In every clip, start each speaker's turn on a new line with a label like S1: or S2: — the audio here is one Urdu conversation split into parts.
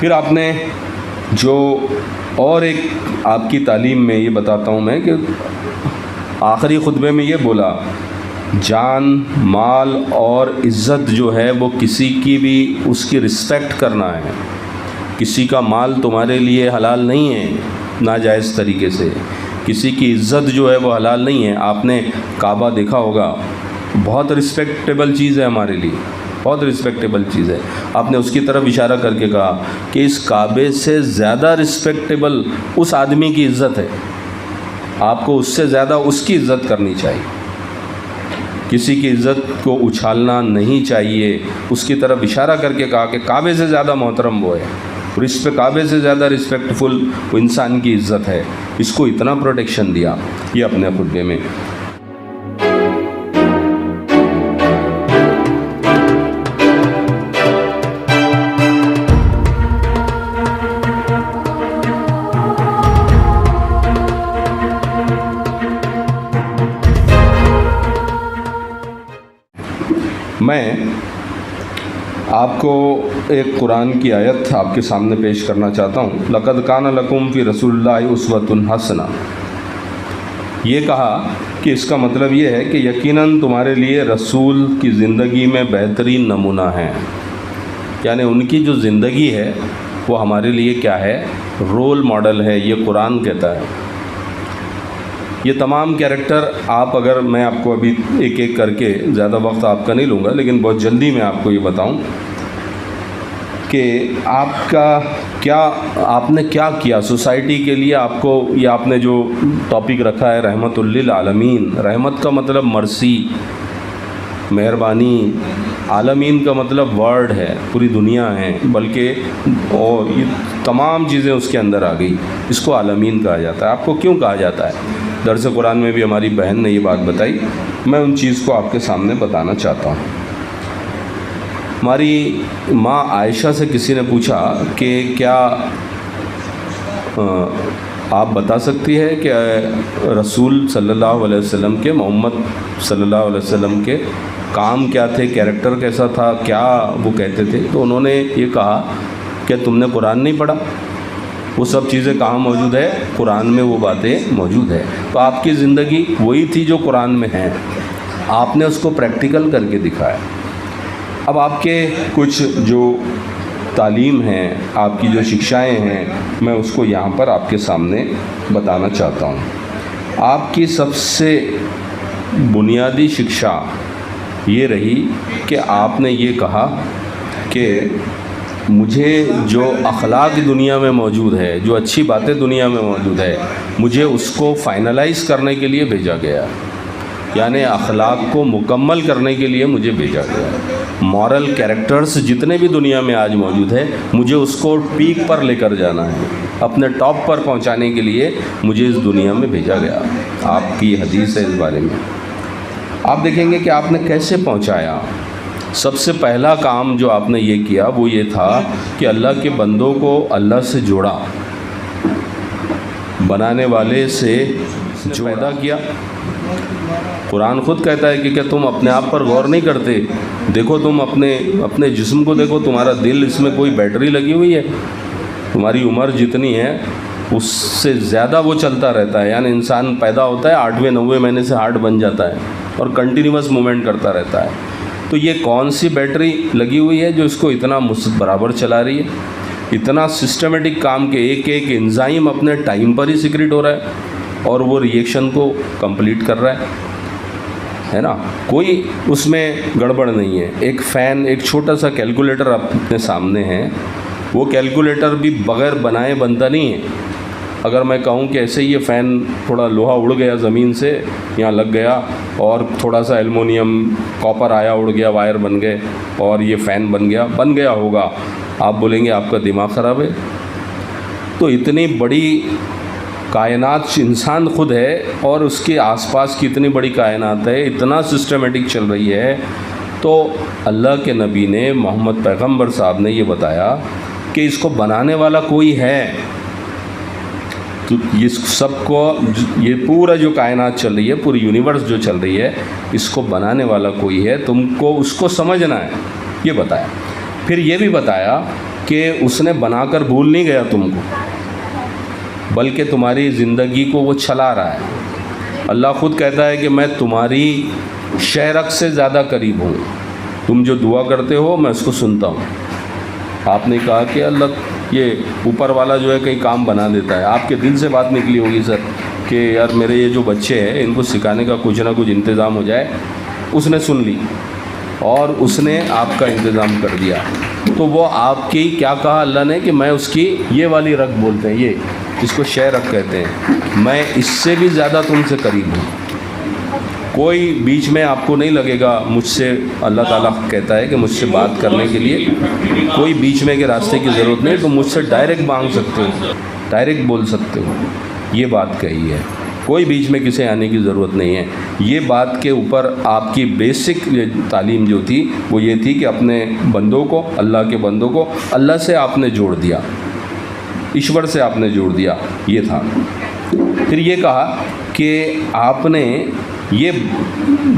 S1: پھر آپ نے جو اور ایک آپ کی تعلیم میں یہ بتاتا ہوں میں کہ آخری خطبے میں یہ بولا، جان، مال اور عزت جو ہے وہ کسی کی بھی اس کی رسپیکٹ کرنا ہے. کسی کا مال تمہارے لیے حلال نہیں ہے ناجائز طریقے سے، کسی کی عزت جو ہے وہ حلال نہیں ہے. آپ نے کعبہ دیکھا ہوگا، بہت رسپیکٹیبل چیز ہے ہمارے لیے، بہت رسپیکٹیبل چیز ہے. آپ نے اس کی طرف اشارہ کر کے کہا کہ اس کعبے سے زیادہ رسپیکٹیبل اس آدمی کی عزت ہے، آپ کو اس سے زیادہ اس کی عزت کرنی چاہیے. کسی کی عزت کو اچھالنا نہیں چاہیے. اس کی طرف اشارہ کر کے کہا کہ کعبے سے زیادہ محترم وہ ہے، اور اس پہ کعبے سے زیادہ رسپیکٹفل وہ انسان کی عزت ہے. اس کو اتنا پروٹیکشن دیا یہ اپنے خطبے میں. میں آپ کو ایک قرآن کی آیت آپ کے سامنے پیش کرنا چاہتا ہوں. لقد کان لکم فی رسول اللہ اسوۃ حسنہ. یہ کہا کہ اس کا مطلب یہ ہے کہ یقیناً تمہارے لیے رسول کی زندگی میں بہترین نمونہ ہیں، یعنی ان کی جو زندگی ہے وہ ہمارے لیے کیا ہے، رول ماڈل ہے. یہ قرآن کہتا ہے. یہ تمام کیریکٹر اگر میں آپ کو ابھی ایک ایک کر کے، زیادہ وقت آپ کا نہیں لوں گا لیکن بہت جلدی میں آپ کو یہ بتاؤں کہ آپ نے کیا کیا سوسائٹی کے لیے. آپ کو یہ آپ نے جو ٹاپک رکھا ہے رحمت للعالمین، رحمت کا مطلب مرسی، مہربانی، عالمین کا مطلب ورلڈ ہے، پوری دنیا ہے، بلکہ اور یہ تمام چیزیں اس کے اندر آ گئی. اس کو عالمین کہا جاتا ہے. آپ کو کیوں کہا جاتا ہے؟ درس قرآن میں بھی ہماری بہن نے یہ بات بتائی، میں ان چیز کو آپ کے سامنے بتانا چاہتا ہوں. ہماری ماں عائشہ سے کسی نے پوچھا کہ کیا آپ بتا سکتی ہے کہ رسول صلی اللہ علیہ وسلم کے، محمد صلی اللہ علیہ وسلم کے کام کیا تھے، کیریکٹر کیسا تھا، کیا وہ کہتے تھے؟ تو انہوں نے یہ کہا کہ تم نے قرآن نہیں پڑھا؟ وہ سب چیزیں کہاں موجود ہے؟ قرآن میں وہ باتیں موجود ہے. تو آپ کی زندگی وہی تھی جو قرآن میں ہے، آپ نے اس کو پریکٹیکل کر کے دکھایا. اب آپ کے کچھ جو تعلیم ہیں، آپ کی جو شکشائیں ہیں، میں اس کو یہاں پر آپ کے سامنے بتانا چاہتا ہوں. آپ کی سب سے بنیادی شکشا یہ رہی کہ آپ نے یہ کہا کہ مجھے جو اخلاق دنیا میں موجود ہے، جو اچھی باتیں دنیا میں موجود ہے، مجھے اس کو فائنلائز کرنے کے لیے بھیجا گیا، یعنی اخلاق کو مکمل کرنے کے لیے مجھے بھیجا گیا. مورل کیریکٹرز جتنے بھی دنیا میں آج موجود ہیں، مجھے اس کو پیک پر لے کر جانا ہے، اپنے ٹاپ پر پہنچانے کے لیے مجھے اس دنیا میں بھیجا گیا. آپ کی حدیث ہے اس بارے میں. آپ دیکھیں گے کہ آپ نے کیسے پہنچایا. سب سے پہلا کام جو آپ نے یہ کیا وہ یہ تھا کہ اللہ کے بندوں کو اللہ سے جوڑا، بنانے والے سے جو پیدا کیا. قرآن خود کہتا ہے کہ کیا تم اپنے آپ پر غور نہیں کرتے؟ دیکھو تم اپنے جسم کو دیکھو، تمہارا دل، اس میں کوئی بیٹری لگی ہوئی ہے؟ تمہاری عمر جتنی ہے اس سے زیادہ وہ چلتا رہتا ہے. یعنی انسان پیدا ہوتا ہے 8ویں 9ویں مہینے سے ہارٹ بن جاتا ہے اور کنٹینیوس موومنٹ کرتا رہتا ہے. تو یہ کون سی بیٹری لگی ہوئی ہے جو اس کو اتنا برابر چلا رہی ہے؟ اتنا سسٹمیٹک کام کہ ایک ایک انزائم اپنے ٹائم پر ہی سیکریٹ ہو رہا ہے اور وہ ریئیکشن کو کمپلیٹ کر رہا ہے نا. کوئی اس میں گڑبڑ نہیں ہے. ایک فین، ایک چھوٹا سا کیلکولیٹر اپنے سامنے ہے، وہ کیلکولیٹر بھی بغیر بنائے بنتا نہیں ہے. اگر میں کہوں کہ ایسے ہی یہ فین تھوڑا لوہا اڑ گیا زمین سے، یہاں لگ گیا، اور تھوڑا سا ایلومینیم کاپر آیا اڑ گیا، وائر بن گئے اور یہ فین بن گیا ہوگا، آپ بولیں گے آپ کا دماغ خراب ہے. تو اتنی بڑی کائنات انسان خود ہے اور اس کے آس پاس کی اتنی بڑی کائنات ہے، اتنا سسٹمیٹک چل رہی ہے. تو اللہ کے نبی نے، محمد پیغمبر صاحب نے یہ بتایا کہ اس کو بنانے والا کوئی ہے. تو یہ سب کو، یہ پورا جو کائنات چل رہی ہے، پوری یونیورس جو چل رہی ہے، اس کو بنانے والا کوئی ہے، تم کو اس کو سمجھنا ہے، یہ بتایا. پھر یہ بھی بتایا کہ اس نے بنا کر بھول نہیں گیا تم کو، بلکہ تمہاری زندگی کو وہ چلا رہا ہے۔ اللہ خود کہتا ہے کہ میں تمہاری شہرک سے زیادہ قریب ہوں، تم جو دعا کرتے ہو میں اس کو سنتا ہوں۔ آپ نے کہا کہ اللہ یہ اوپر والا جو ہے کہیں کام بنا دیتا ہے، آپ کے دل سے بات نکلی ہوگی سر کہ یار میرے یہ جو بچے ہیں ان کو سکھانے کا کچھ نہ کچھ انتظام ہو جائے۔ اس نے سن لی اور اس نے آپ کا انتظام کر دیا۔ تو وہ آپ کی کیا کہا اللہ نے کہ میں اس کی یہ والی رگ بولتے ہیں، یہ اس کو شے رگ کہتے ہیں، میں اس سے بھی زیادہ تم سے قریب ہوں۔ کوئی بیچ میں آپ کو نہیں لگے گا مجھ سے، اللہ تعالیٰ کہتا ہے کہ مجھ سے بات کرنے کے لیے کوئی بیچ میں کے راستے کی ضرورت نہیں، تم مجھ سے ڈائریکٹ مانگ سکتے ہو، ڈائریکٹ بول سکتے ہو۔ یہ بات کہی ہے، کوئی بیچ میں کسی آنے کی ضرورت نہیں ہے۔ یہ بات کے اوپر آپ کی بیسک تعلیم جو تھی وہ یہ تھی کہ اپنے بندوں کو، اللہ کے بندوں کو اللہ سے آپ نے جوڑ دیا، ایشور سے آپ نے جوڑ دیا، یہ تھا۔ پھر یہ کہا کہ آپ نے یہ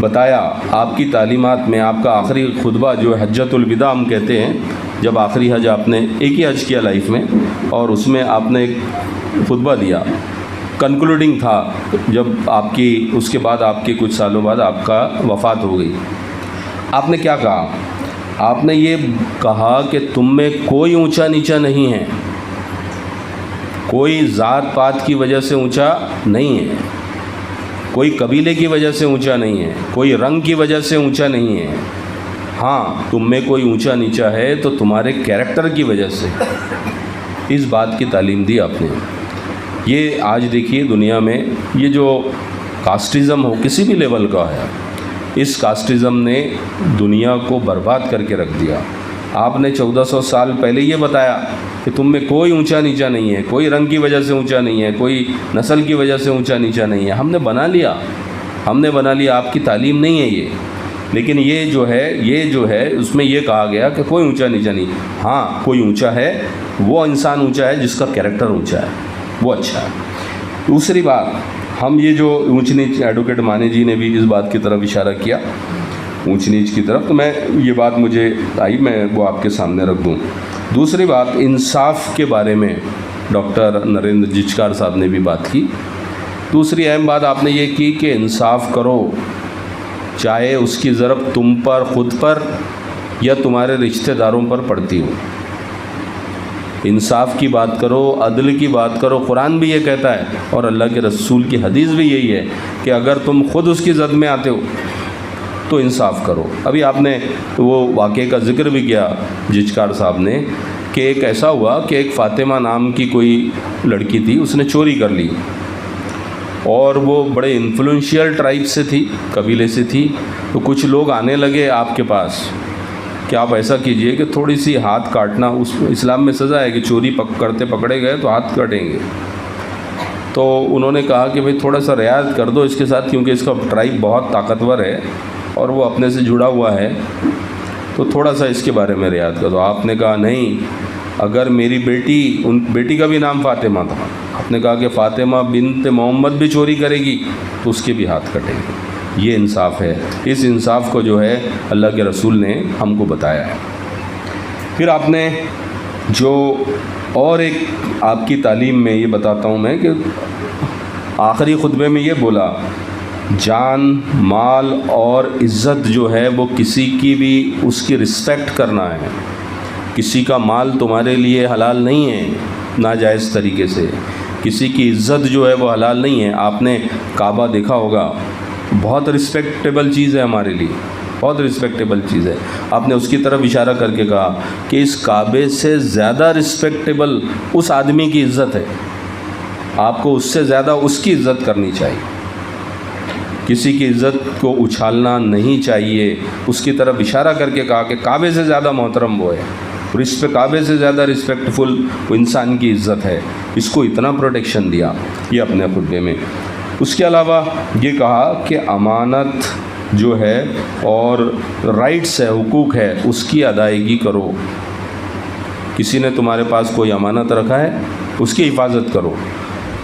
S1: بتایا، آپ کی تعلیمات میں آپ کا آخری خطبہ جو حجۃ الوداع ہم کہتے ہیں، جب آخری حج آپ نے ایک ہی حج کیا لائف میں، اور اس میں آپ نے ایک خطبہ دیا، کنکلوڈنگ تھا، جب آپ کی اس کے بعد آپ کے کچھ سالوں بعد آپ کا وفات ہو گئی۔ آپ نے کیا کہا؟ آپ نے یہ کہا کہ تم میں کوئی اونچا نیچا نہیں ہے، کوئی ذات پات کی وجہ سے اونچا نہیں ہے، کوئی قبیلے کی وجہ سے اونچا نہیں ہے، کوئی رنگ کی وجہ سے اونچا نہیں ہے۔ ہاں تم میں کوئی اونچا نیچا ہے تو تمہارے کیریکٹر کی وجہ سے۔ اس بات کی تعلیم دی آپ نے۔ یہ آج دیکھیے دنیا میں یہ جو کاسٹزم ہو کسی بھی لیول کا ہے، اس کاسٹزم نے دنیا کو برباد کر کے رکھ دیا۔ آپ نے 1400 سال پہلے یہ بتایا کہ تم میں کوئی اونچا نیچا نہیں ہے، کوئی رنگ کی وجہ سے اونچا نہیں ہے، کوئی نسل کی وجہ سے اونچا نیچا نہیں ہے۔ ہم نے بنا لیا، آپ کی تعلیم نہیں ہے یہ۔ لیکن یہ جو ہے اس میں یہ کہا گیا کہ کوئی اونچا نیچا نہیں۔ ہاں کوئی اونچا ہے، وہ انسان اونچا ہے جس کا کیریکٹر اونچا ہے، وہ اچھا ہے۔ دوسری بات، ہم یہ جو اونچ نیچ، ایڈوکیٹ مانی جی نے بھی اس بات کی طرف اشارہ کیا، اونچ نیچ کی طرف، تو میں یہ بات مجھے آئی، میں وہ آپ کے سامنے رکھ دوں۔ دوسری بات، انصاف کے بارے میں ڈاکٹر نریندر جچکار صاحب نے بھی بات کی۔ دوسری اہم بات آپ نے یہ کی کہ انصاف کرو، چاہے اس کی ضرب تم پر، خود پر یا تمہارے رشتہ داروں پر پڑتی ہو۔ انصاف کی بات کرو، عدل کی بات کرو۔ قرآن بھی یہ کہتا ہے اور اللہ کے رسول کی حدیث بھی یہی ہے کہ اگر تم خود اس کی زد میں آتے ہو تو انصاف کرو۔ ابھی آپ نے وہ واقعے کا ذکر بھی کیا جچکار صاحب نے کہ ایک ایسا ہوا کہ ایک فاطمہ نام کی کوئی لڑکی تھی، اس نے چوری کر لی، اور وہ بڑے انفلوئنشیل ٹرائب سے تھی، قبیلے سے تھی۔ تو کچھ لوگ آنے لگے آپ کے پاس کہ آپ ایسا کیجئے کہ تھوڑی سی ہاتھ کاٹنا، اس اسلام میں سزا ہے کہ چوری کرتے پکڑے گئے تو ہاتھ کاٹیں گے۔ تو انہوں نے کہا کہ بھئی تھوڑا سا رعایت کر دو اس کے ساتھ، کیونکہ اس کا ٹرائب بہت طاقتور ہے اور وہ اپنے سے جڑا ہوا ہے، تو تھوڑا سا اس کے بارے میں رعایت کر دو۔ آپ نے کہا نہیں، اگر میری بیٹی کا بھی نام فاطمہ تھا، آپ نے کہا کہ فاطمہ بنت محمد بھی چوری کرے گی تو اس کے بھی ہاتھ کٹیں گے۔ یہ انصاف ہے۔ اس انصاف کو جو ہے اللہ کے رسول نے ہم کو بتایا ہے۔ پھر آپ نے جو اور ایک آپ کی تعلیم میں یہ بتاتا ہوں میں کہ آخری خطبے میں یہ بولا، جان، مال اور عزت جو ہے وہ کسی کی بھی اس کی رسپیکٹ کرنا ہے۔ کسی کا مال تمہارے لیے حلال نہیں ہے ناجائز طریقے سے، کسی کی عزت جو ہے وہ حلال نہیں ہے۔ آپ نے کعبہ دیکھا ہوگا، بہت رسپیکٹیبل چیز ہے ہمارے لیے، بہت رسپیکٹیبل چیز ہے۔ آپ نے اس کی طرف اشارہ کر کے کہا کہ اس کعبے سے زیادہ رسپیکٹیبل اس آدمی کی عزت ہے، آپ کو اس سے زیادہ اس کی عزت کرنی چاہیے۔ کسی کی عزت کو اچھالنا نہیں چاہیے۔ اس کی طرف اشارہ کر کے کہا کہ کعبے سے زیادہ محترم وہ ہے، کعبے سے زیادہ رسپیکٹفل وہ انسان کی عزت ہے۔ اس کو اتنا پروٹیکشن دیا یہ اپنے خطبے میں۔ اس کے علاوہ یہ کہا کہ امانت جو ہے اور رائٹس ہے، حقوق ہے، اس کی ادائیگی کرو۔ کسی نے تمہارے پاس کوئی امانت رکھا ہے، اس کی حفاظت کرو۔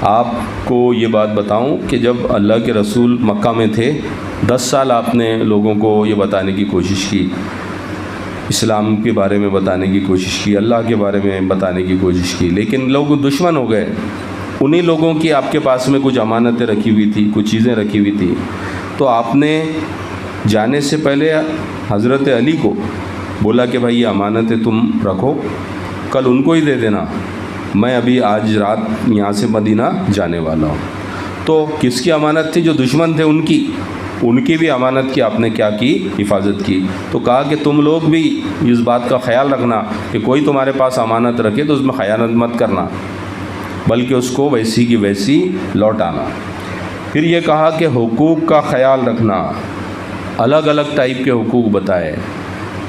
S1: آپ کو یہ بات بتاؤں کہ جب اللہ کے رسول مکہ میں تھے، 10 سال آپ نے لوگوں کو یہ بتانے کی کوشش کی اسلام کے بارے میں بتانے کی کوشش کی، اللہ کے بارے میں بتانے کی کوشش کی، لیکن لوگ دشمن ہو گئے۔ انہی لوگوں کی آپ کے پاس میں کچھ امانتیں رکھی ہوئی تھی، کچھ چیزیں رکھی ہوئی تھی، تو آپ نے جانے سے پہلے حضرت علی کو بولا کہ بھائی یہ امانتیں تم رکھو، کل ان کو ہی دے دینا، میں ابھی آج رات یہاں سے مدینہ جانے والا ہوں۔ تو کس کی امانت تھی؟ جو دشمن تھے ان کی بھی امانت کی آپ نے کیا کی؟ حفاظت کی۔ تو کہا کہ تم لوگ بھی اس بات کا خیال رکھنا کہ کوئی تمہارے پاس امانت رکھے تو اس میں خیانت مت کرنا، بلکہ اس کو ویسی کی ویسی لوٹانا۔ پھر یہ کہا کہ حقوق کا خیال رکھنا، الگ الگ ٹائپ کے حقوق بتائے۔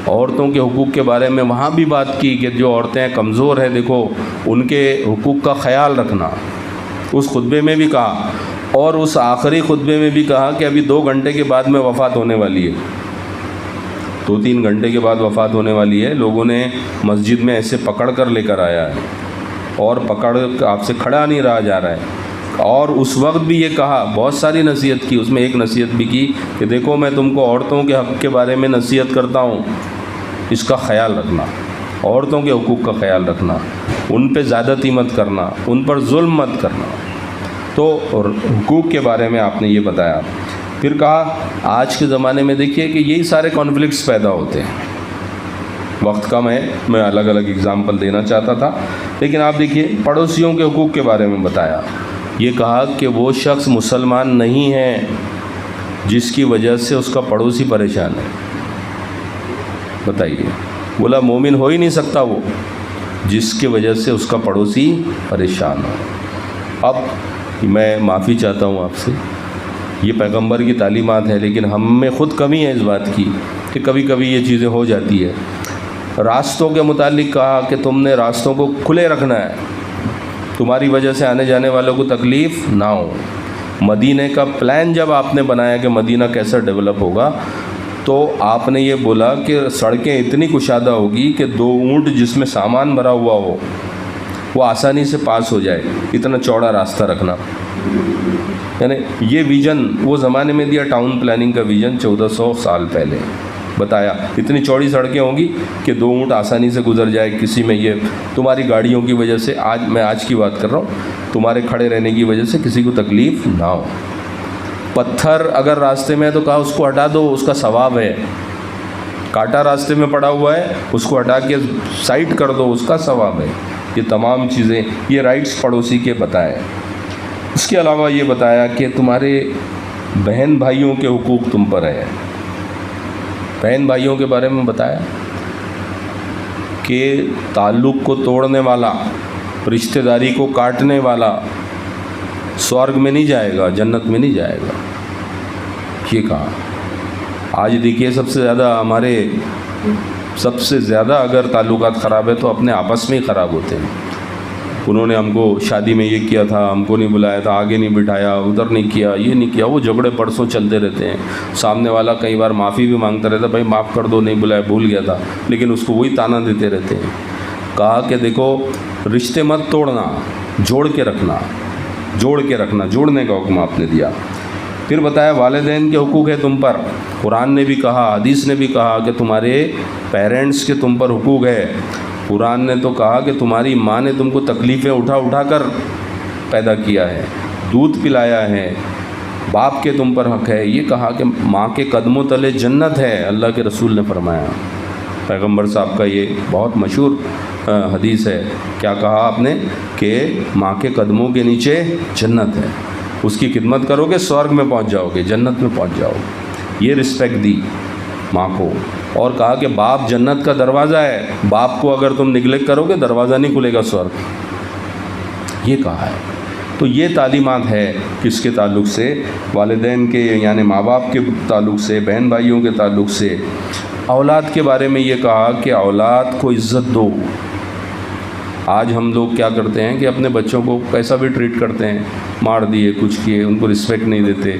S1: عورتوں کے حقوق کے بارے میں وہاں بھی بات کی کہ جو عورتیں کمزور ہیں، دیکھو ان کے حقوق کا خیال رکھنا، اس خطبے میں بھی کہا، اور اس آخری خطبے میں بھی کہا کہ ابھی 2 گھنٹے کے بعد میں وفات ہونے والی ہے، 2-3 گھنٹے کے بعد وفات ہونے والی ہے، لوگوں نے مسجد میں ایسے پکڑ کر لے کر آیا ہے اور پکڑ آپ سے کھڑا نہیں رہا جا رہا ہے۔ اور اس وقت بھی یہ کہا، بہت ساری نصیحت کی، اس میں ایک نصیحت بھی کی کہ دیکھو میں تم کو عورتوں کے حق کے بارے میں نصیحت کرتا ہوں، اس کا خیال رکھنا، عورتوں کے حقوق کا خیال رکھنا، ان پہ زیادتی مت کرنا، ان پر ظلم مت کرنا۔ تو حقوق کے بارے میں آپ نے یہ بتایا۔ پھر کہا آج کے زمانے میں دیکھیے کہ یہی سارے کانفلکٹس پیدا ہوتے ہیں، وقت کم ہے، میں الگ الگ اگزامپل دینا چاہتا تھا، لیکن آپ دیکھیے پڑوسیوں کے حقوق کے بارے میں بتایا۔ یہ کہا کہ وہ شخص مسلمان نہیں ہے جس کی وجہ سے اس کا پڑوسی پریشان ہے۔ بتائیے، بولا مومن ہو ہی نہیں سکتا وہ جس کی وجہ سے اس کا پڑوسی پریشان ہو۔ اب میں معافی چاہتا ہوں آپ سے، یہ پیغمبر کی تعلیمات ہے، لیکن ہم میں خود کمی ہے اس بات کی کہ کبھی کبھی یہ چیزیں ہو جاتی ہے۔ راستوں کے متعلق کہا کہ تم نے راستوں کو کھلے رکھنا ہے، تمہاری وجہ سے آنے جانے والوں کو تکلیف نہ ہو۔ مدینہ کا پلان جب آپ نے بنایا کہ مدینہ کیسا ڈیولپ ہوگا، تو آپ نے یہ بولا کہ سڑکیں اتنی کشادہ ہوگی کہ 2 اونٹ جس میں سامان بھرا ہوا ہو وہ آسانی سے پاس ہو جائے، اتنا چوڑا راستہ رکھنا۔ یعنی یہ ویژن وہ زمانے میں دیا، ٹاؤن پلاننگ کا ویژن 1400 سال پہلے بتایا، اتنی چوڑی سڑکیں ہوں گی کہ 2 اونٹ آسانی سے گزر جائے، کسی میں یہ تمہاری گاڑیوں کی وجہ سے، آج کی بات کر رہا ہوں، تمہارے کھڑے رہنے کی وجہ سے کسی کو تکلیف نہ ہو۔ پتھر اگر راستے میں ہے تو کہا اس کو ہٹا دو، اس کا ثواب ہے۔ کانٹا راستے میں پڑا ہوا ہے، اس کو ہٹا کے سائڈ کر دو، اس کا ثواب ہے۔ یہ تمام چیزیں، یہ رائٹس پڑوسی کے بتائے۔ اس کے علاوہ یہ بتایا کہ تمہارے بہن بھائیوں کے حقوق تم پر ہے۔ بہن بھائیوں کے بارے میں بتایا کہ تعلق کو توڑنے والا، رشتہ داری کو کاٹنے والا سورگ میں نہیں جائے گا، جنت میں نہیں جائے گا، یہ کہا۔ آج دیکھیے سب سے زیادہ اگر تعلقات خراب ہے تو اپنے آپس میں ہی خراب ہوتے ہیں۔ انہوں نے ہم کو شادی میں یہ کیا تھا، ہم کو نہیں بلایا تھا، آگے نہیں بٹھایا، ادھر نہیں کیا، یہ نہیں کیا، وہ جھگڑے پرسوں چلتے رہتے ہیں۔ سامنے والا کئی بار معافی بھی مانگتا رہتا، بھائی معاف کر دو، نہیں بلایا، بھول گیا تھا، لیکن اس کو وہی تانا دیتے رہتے ہیں۔ کہا کہ دیکھو رشتے مت توڑنا، جوڑ کے رکھنا، جوڑنے کا حکم آپ نے دیا۔ پھر بتایا والدین کے حقوق ہے تم پر، قرآن نے بھی کہا، حدیث نے بھی کہا کہ تمہارے پیرنٹس کے تم پر حقوق ہے۔ قرآن نے تو کہا کہ تمہاری ماں نے تم کو تکلیفیں اٹھا کر پیدا کیا ہے، دودھ پلایا ہے، باپ کے تم پر حق ہے۔ یہ کہا کہ ماں کے قدموں تلے جنت ہے، اللہ کے رسول نے فرمایا۔ پیغمبر صاحب کا یہ بہت مشہور حدیث ہے، کیا کہا آپ نے کہ ماں کے قدموں کے نیچے جنت ہے، اس کی خدمت کرو گے سورگ میں پہنچ جاؤ گے، جنت میں پہنچ جاؤ گے۔ یہ رسپیکٹ دی ماں کو، اور کہا کہ باپ جنت کا دروازہ ہے، باپ کو اگر تم نگلیکٹ کرو گے دروازہ نہیں کھلے گا سورگ، یہ کہا ہے۔ تو یہ تعلیمات ہے کس کے تعلق سے؟ والدین کے، یعنی ماں باپ کے تعلق سے، بہن بھائیوں کے تعلق سے۔ اولاد کے بارے میں یہ کہا کہ اولاد کو عزت دو۔ آج ہم لوگ کیا کرتے ہیں کہ اپنے بچوں کو کیسا بھی ٹریٹ کرتے ہیں، مار دیے، کچھ کیے، ان کو رسپیکٹ نہیں دیتے۔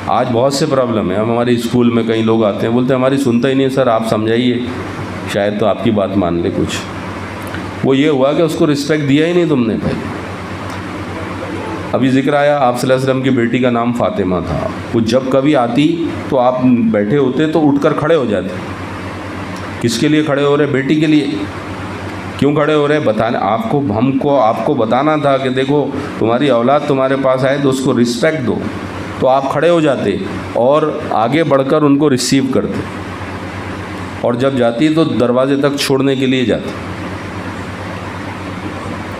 S1: آج بہت سے پرابلم ہیں۔ ہم ہمارے اسکول میں کئی لوگ آتے ہیں، بولتے ہیں ہماری سنتا ہی نہیں ہے، سر آپ سمجھائیے، شاید تو آپ کی بات مان لے کچھ۔ وہ یہ ہوا کہ اس کو رسپیکٹ دیا ہی نہیں تم نے پہلے۔ ابھی ذکر آیا آپ صلی اللہ علیہ وسلم کی بیٹی کا نام فاطمہ تھا، وہ جب کبھی آتی تو آپ بیٹھے ہوتے تو اٹھ کر کھڑے ہو جاتے، کس کے لیے کھڑے ہو رہے؟ بیٹی کے لیے. کیوں کھڑے ہو رہے؟ بتانے آپ کو بتانا تھا کہ دیکھو تمہاری اولاد تمہارے پاس آئے تو اس کو رسپیکٹ دو. تو آپ کھڑے ہو جاتے اور آگے بڑھ کر ان کو ریسیو کرتے، اور جب جاتی تو دروازے تک چھوڑنے کے لیے جاتے.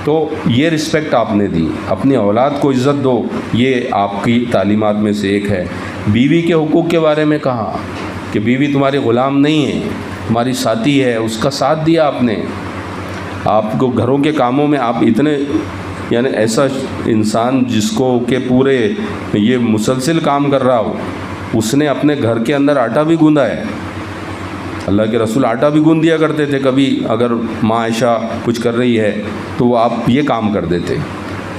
S1: تو یہ رسپیکٹ آپ نے دی. اپنی اولاد کو عزت دو، یہ آپ کی تعلیمات میں سے ایک ہے. بیوی کے حقوق کے بارے میں کہا کہ بیوی تمہاری غلام نہیں ہے، تمہاری ساتھی ہے. اس کا ساتھ دیا آپ نے. آپ کو گھروں کے کاموں میں آپ اتنے، یعنی ایسا انسان جس کو کہ پورے یہ مسلسل کام کر رہا ہو، اس نے اپنے گھر کے اندر آٹا بھی گوندا ہے. اللہ کے رسول آٹا بھی گوندھ دیا کرتے تھے. کبھی اگر ماں عائشہ کچھ کر رہی ہے تو وہ آپ یہ کام کر دیتے.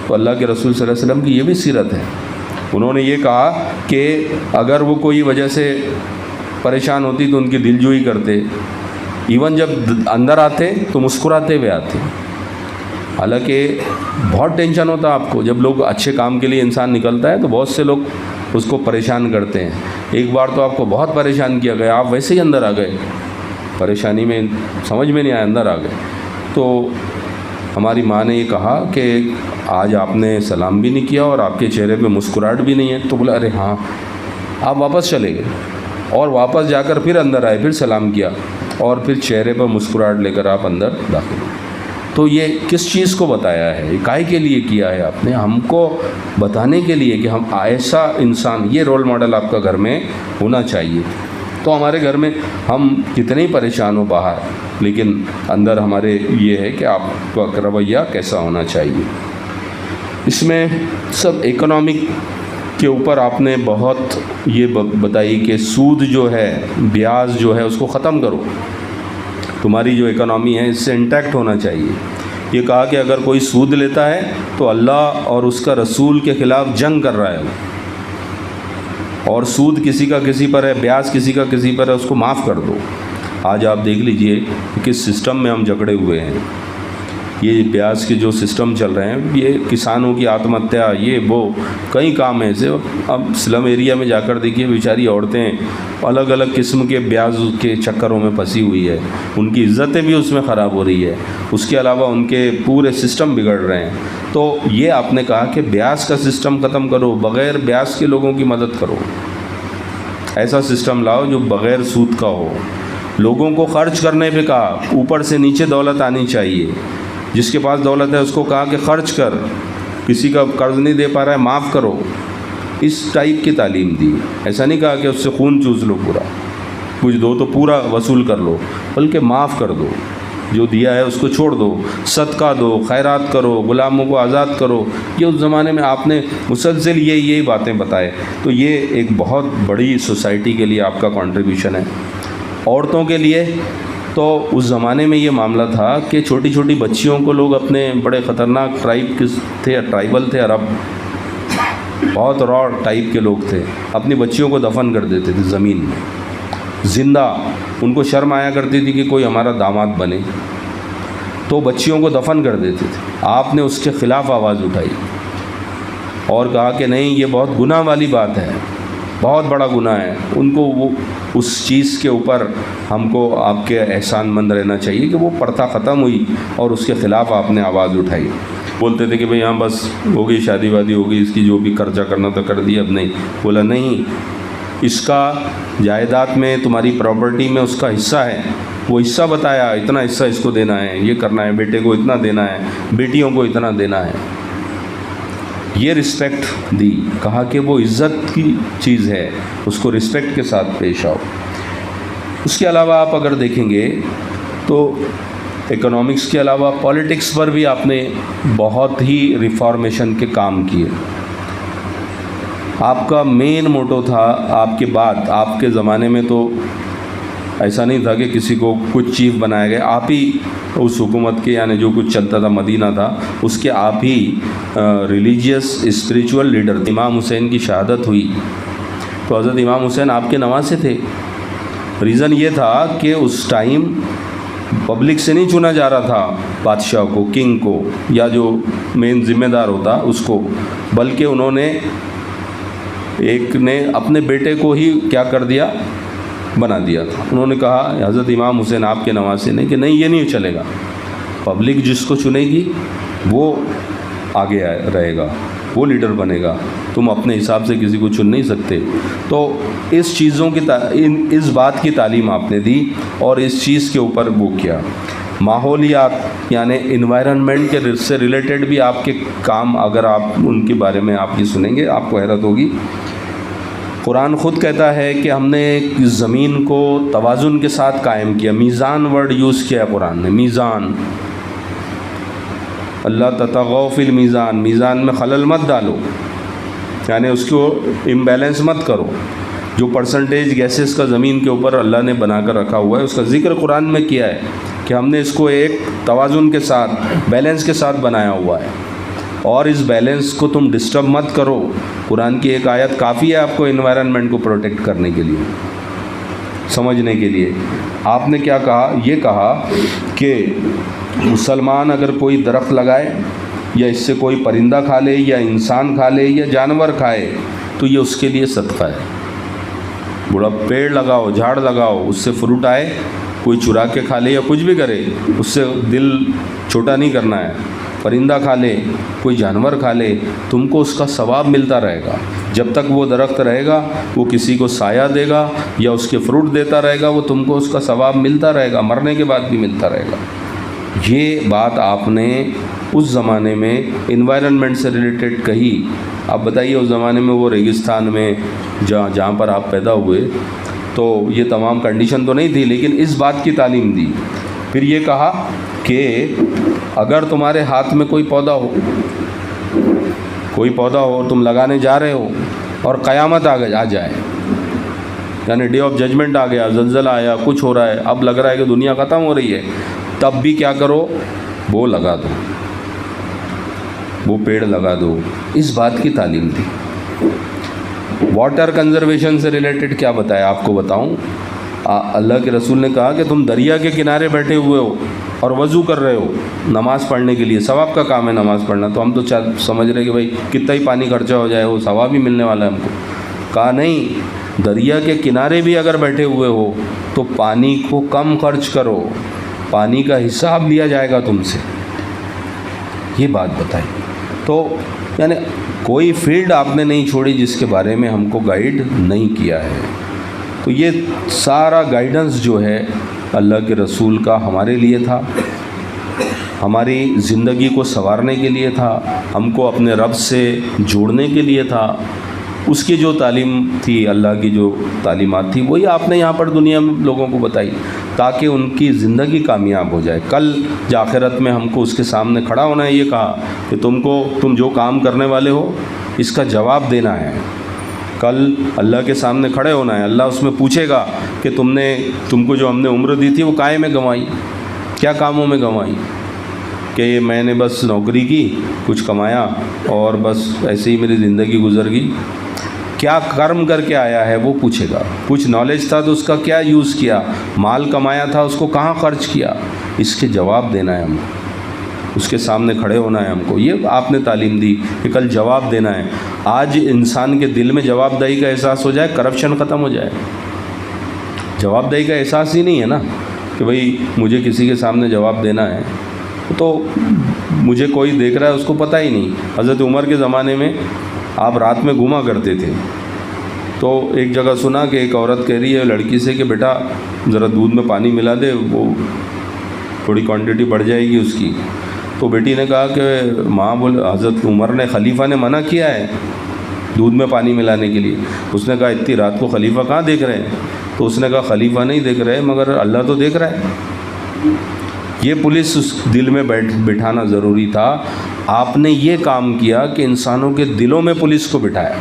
S1: تو اللہ کے رسول صلی اللہ علیہ وسلم کی یہ بھی سیرت ہے. انہوں نے یہ کہا کہ اگر وہ کوئی وجہ سے پریشان ہوتی تو ان کی دل جوئی کرتے. ایون جب اندر آتے تو مسکراتے ہوئے آتے. حالانکہ بہت ٹینشن ہوتا آپ کو جب لوگ اچھے کام کے لیے انسان نکلتا ہے تو بہت سے لوگ اس کو پریشان کرتے ہیں. ایک بار تو آپ کو بہت پریشان کیا گیا، آپ ویسے ہی اندر آ گئے، پریشانی میں سمجھ میں نہیں آیا، اندر آ گئے. تو ہماری ماں نے یہ کہا کہ آج آپ نے سلام بھی نہیں کیا اور آپ کے چہرے پہ مسکراہٹ بھی نہیں ہے. تو بولا ارے ہاں. آپ واپس چلے گئے اور واپس جا کر پھر اندر آئے، پھر سلام کیا اور پھر چہرے پر مسکراہٹ لے کر آپ اندر داخل ہوئے. تو یہ کس چیز کو بتایا ہے؟ کائے کے لیے کیا ہے آپ نے؟ ہم کو بتانے کے لیے کہ ہم ایسا انسان، یہ رول ماڈل آپ کا گھر میں ہونا چاہیے. تو ہمارے گھر میں ہم کتنے ہی پریشان ہو باہر، لیکن اندر ہمارے یہ ہے کہ آپ کا رویہ کیسا ہونا چاہیے. اس میں سب اکنامک کے اوپر آپ نے بہت یہ بتائی کہ سود جو ہے، بیاج جو ہے، اس کو ختم کرو. تمہاری جو اکنامی ہے اس سے انٹیکٹ ہونا چاہیے. یہ کہا کہ اگر کوئی سود لیتا ہے تو اللہ اور اس کا رسول کے خلاف جنگ کر رہا ہے. اور سود کسی کا کسی پر ہے، بیاج کسی کا کسی پر ہے، اس کو معاف کر دو. آج آپ دیکھ لیجئے کہ کس سسٹم میں ہم جکڑے ہوئے ہیں. یہ بیاج کے جو سسٹم چل رہے ہیں، یہ کسانوں کی آتم ہتیا، یہ وہ کئی کام ایسے. اب سلم ایریا میں جا کر دیکھیے بیچاری عورتیں الگ الگ قسم کے بیاج کے چکروں میں پھنسی ہوئی ہے. ان کی عزتیں بھی اس میں خراب ہو رہی ہے. اس کے علاوہ ان کے پورے سسٹم بگڑ رہے ہیں. تو یہ آپ نے کہا کہ بیاج کا سسٹم ختم کرو، بغیر بیاج کے لوگوں کی مدد کرو. ایسا سسٹم لاؤ جو بغیر سود کا ہو. لوگوں کو خرچ کرنے پہ کہا، اوپر سے نیچے دولت آنی چاہیے. جس کے پاس دولت ہے اس کو کہا کہ خرچ کر، کسی کا قرض نہیں دے پا رہا ہے معاف کرو. اس ٹائپ کی تعلیم دی. ایسا نہیں کہا کہ اس سے خون چوس لو، پورا کچھ دو تو پورا وصول کر لو، بلکہ معاف کر دو. جو دیا ہے اس کو چھوڑ دو، صدقہ دو، خیرات کرو، غلاموں کو آزاد کرو. یہ اس زمانے میں آپ نے مسلسل یہی باتیں بتائے. تو یہ ایک بہت بڑی سوسائٹی کے لیے آپ کا کنٹریبیوشن ہے. عورتوں کے لیے تو اس زمانے میں یہ معاملہ تھا کہ چھوٹی چھوٹی بچیوں کو لوگ اپنے بڑے خطرناک ٹرائبل تھے، عرب بہت را ٹائپ کے لوگ تھے، اپنی بچیوں کو دفن کر دیتے تھے زمین میں زندہ. ان کو شرم آیا کرتی تھی کہ کوئی ہمارا داماد بنے، تو بچیوں کو دفن کر دیتے تھے. آپ نے اس کے خلاف آواز اٹھائی اور کہا کہ نہیں، یہ بہت گناہ والی بات ہے، بہت بڑا گناہ ہے. ان کو وہ اس چیز کے اوپر ہم کو آپ کے احسان مند رہنا چاہیے کہ وہ پرتھا ختم ہوئی اور اس کے خلاف آپ نے آواز اٹھائی. بولتے تھے کہ بھئی ہاں بس ہو گئی، شادی وادی ہو گئی، اس کی جو بھی قرضہ کرنا تو کر دیا، اب نہیں. بولا نہیں، اس کا جائیداد میں، تمہاری پراپرٹی میں اس کا حصہ ہے. وہ حصہ بتایا، اتنا حصہ اس کو دینا ہے، یہ کرنا ہے، بیٹے کو اتنا دینا ہے، بیٹیوں کو اتنا دینا ہے. یہ رسپیکٹ دی. کہا کہ وہ عزت کی چیز ہے، اس کو رسپیکٹ کے ساتھ پیش آؤ. اس کے علاوہ آپ اگر دیکھیں گے تو اکنامکس کے علاوہ پالیٹکس پر بھی آپ نے بہت ہی ریفارمیشن کے کام کیے. آپ کا مین موٹو تھا آپ کے بعد، آپ کے زمانے میں تو ایسا نہیں تھا کہ کسی کو کچھ چیف بنایا گیا. آپ ہی اس حکومت کے، یعنی جو کچھ چلتا تھا مدینہ تھا اس کے، آپ ہی ریلیجیس اسپریچول لیڈر. امام حسین کی شہادت ہوئی تو حضرت امام حسین آپ کے نواسے تھے. ریزن یہ تھا کہ اس ٹائم پبلک سے نہیں چنا جا رہا تھا بادشاہ کو، کنگ کو، یا جو مین ذمہ دار ہوتا اس کو، بلکہ انہوں نے ایک نے اپنے بیٹے کو ہی کیا کر دیا، بنا دیا تھا. انہوں نے کہا حضرت امام حسین آپ کے نواسے نے کہ نہیں یہ نہیں چلے گا, پبلک جس کو چنے گی وہ آگے رہے گا, وہ لیڈر بنے گا, تم اپنے حساب سے کسی کو چن نہیں سکتے. تو اس چیزوں کی اس بات کی تعلیم آپ نے دی اور اس چیز کے اوپر وہ کیا. ماحولیات یعنی انوائرنمنٹ کے سے ریلیٹڈ بھی آپ کے کام اگر آپ ان کے بارے میں آپ کی سنیں گے آپ کو حیرت ہوگی. قرآن خود کہتا ہے کہ ہم نے زمین کو توازن کے ساتھ قائم کیا. میزان ورڈ یوز کیا قرآن نے, میزان. اللہ تطغوا فی المیزان, میزان میں خلل مت ڈالو, یعنی اس کو امبیلنس مت کرو. جو پرسنٹیج گیسز کا زمین کے اوپر اللہ نے بنا کر رکھا ہوا ہے اس کا ذکر قرآن میں کیا ہے کہ ہم نے اس کو ایک توازن کے ساتھ بیلنس کے ساتھ بنایا ہوا ہے, اور اس بیلنس کو تم ڈسٹرب مت کرو. قرآن کی ایک آیت کافی ہے آپ کو انوائرنمنٹ کو پروٹیکٹ کرنے کے لیے, سمجھنے کے لیے. آپ نے کیا کہا, یہ کہا کہ مسلمان اگر کوئی درخت لگائے یا اس سے کوئی پرندہ کھا لے یا انسان کھا لے یا جانور کھائے تو یہ اس کے لیے صدقہ ہے. بڑا پیڑ لگاؤ, جھاڑ لگاؤ, اس سے فروٹ آئے, کوئی چرا کے کھا لے یا کچھ بھی کرے, اس سے دل چھوٹا نہیں کرنا ہے. پرندہ کھا لے, کوئی جانور کھا لے, تم کو اس کا ثواب ملتا رہے گا. جب تک وہ درخت رہے گا وہ کسی کو سایہ دے گا یا اس کے فروٹ دیتا رہے گا, وہ تم کو اس کا ثواب ملتا رہے گا, مرنے کے بعد بھی ملتا رہے گا. یہ بات آپ نے اس زمانے میں انوائرنمنٹ سے ریلیٹڈ کہی. آپ بتائیے اس زمانے میں وہ ریگستان میں جہاں پر آپ پیدا ہوئے تو یہ تمام کنڈیشن تو نہیں تھی, لیکن اس بات کی تعلیم دی. پھر یہ کہا کہ اگر تمہارے ہاتھ میں کوئی پودا ہو تم لگانے جا رہے ہو اور قیامت آ جائے, یعنی ڈے آف ججمنٹ آ گیا, زلزلہ آیا, کچھ ہو رہا ہے, اب لگ رہا ہے کہ دنیا ختم ہو رہی ہے, تب بھی کیا کرو, وہ لگا دو, وہ پیڑ لگا دو. اس بات کی تعلیم دی. واٹر کنزرویشن سے ریلیٹڈ کیا بتایا آپ کو بتاؤں. اللہ کے رسول نے کہا کہ تم دریا کے کنارے بیٹھے ہوئے ہو اور وضو کر رہے ہو نماز پڑھنے کے لیے, ثواب کا کام ہے نماز پڑھنا. تو ہم تو سمجھ رہے کہ بھائی کتنا ہی پانی خرچہ ہو جائے وہ ثواب ہی ملنے والا ہے ہم کو. کہا نہیں, دریا کے کنارے بھی اگر بیٹھے ہوئے ہو تو پانی کو کم خرچ کرو, پانی کا حساب لیا جائے گا تم سے. یہ بات بتائی. تو یعنی کوئی فیلڈ آپ نے نہیں چھوڑی جس کے بارے میں ہم کو گائیڈ نہیں کیا ہے. تو یہ سارا گائیڈنس جو ہے اللہ کے رسول کا ہمارے لیے تھا, ہماری زندگی کو سنوارنے کے لیے تھا, ہم کو اپنے رب سے جوڑنے کے لیے تھا. اس کی جو تعلیم تھی, اللہ کی جو تعلیمات تھی, وہی آپ نے یہاں پر دنیا میں لوگوں کو بتائی تاکہ ان کی زندگی کامیاب ہو جائے. کل جو آخرت میں ہم کو اس کے سامنے کھڑا ہونا ہے, یہ کہا کہ تم جو کام کرنے والے ہو اس کا جواب دینا ہے. کل اللہ کے سامنے کھڑے ہونا ہے, اللہ اس میں پوچھے گا کہ تم کو جو ہم نے عمر دی تھی وہ کائے میں گنوائی, کیا کاموں میں گنوائی, کہ یہ میں نے بس نوکری کی, کچھ کمایا اور بس ایسے ہی میری زندگی گزر گئی. کیا کرم کر کے آیا ہے وہ پوچھے گا. کچھ نالج تھا تو اس کا کیا یوز کیا, مال کمایا تھا اس کو کہاں خرچ کیا, اس کے جواب دینا ہے ہم کو, اس کے سامنے کھڑے ہونا ہے ہم کو. یہ آپ نے تعلیم دی کہ کل جواب دینا ہے. آج انسان کے دل میں جواب دہی کا احساس ہو جائے, کرپشن ختم ہو جائے. جواب دہی کا احساس ہی نہیں ہے نا کہ بھئی مجھے کسی کے سامنے جواب دینا ہے, تو مجھے کوئی دیکھ رہا ہے اس کو پتہ ہی نہیں. حضرت عمر کے زمانے میں آپ رات میں گھوما کرتے تھے, تو ایک جگہ سنا کہ ایک عورت کہہ رہی ہے لڑکی سے کہ بیٹا ذرا دودھ میں پانی ملا دے, وہ تھوڑی کوانٹٹی بڑھ جائے گی اس کی. تو بیٹی نے کہا کہ ماں حضرت عمر نے, خلیفہ نے منع کیا ہے دودھ میں پانی ملانے کے لیے. اس نے کہا اتنی رات کو خلیفہ کہاں دیکھ رہے ہیں. تو اس نے کہا خلیفہ نہیں دیکھ رہے مگر اللہ تو دیکھ رہا ہے. یہ پولیس اس دل میں بٹھانا ضروری تھا. آپ نے یہ کام کیا کہ انسانوں کے دلوں میں پولیس کو بٹھایا,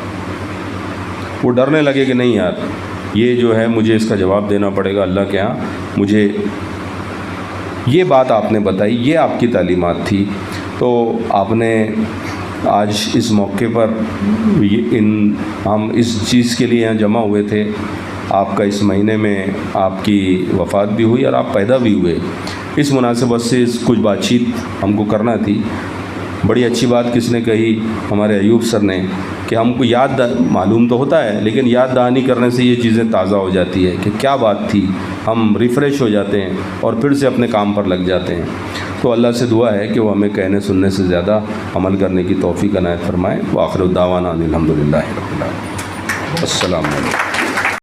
S1: وہ ڈرنے لگے کہ نہیں یار یہ جو ہے مجھے اس کا جواب دینا پڑے گا اللہ کے ہاں مجھے. یہ بات آپ نے بتائی, یہ آپ کی تعلیمات تھی. تو آپ نے آج اس موقع پر ہم اس چیز کے لیے یہاں جمع ہوئے تھے. آپ کا اس مہینے میں آپ کی وفات بھی ہوئی اور آپ پیدا بھی ہوئے. اس مناسبت سے کچھ بات چیت ہم کو کرنا تھی. بڑی اچھی بات کس نے کہی, ہمارے ایوب سر نے, کہ ہم کو یاد معلوم تو ہوتا ہے لیکن یاد دہانی کرنے سے یہ چیزیں تازہ ہو جاتی ہے کہ کیا بات تھی، ہم ریفریش ہو جاتے ہیں اور پھر سے اپنے کام پر لگ جاتے ہیں۔ تو اللہ سے دعا ہے کہ وہ ہمیں کہنے سننے سے زیادہ عمل کرنے کی توفیق عنایت فرمائے۔ وآخر دعوانا ان الحمد للہ رب العالمین۔ السلام علیکم۔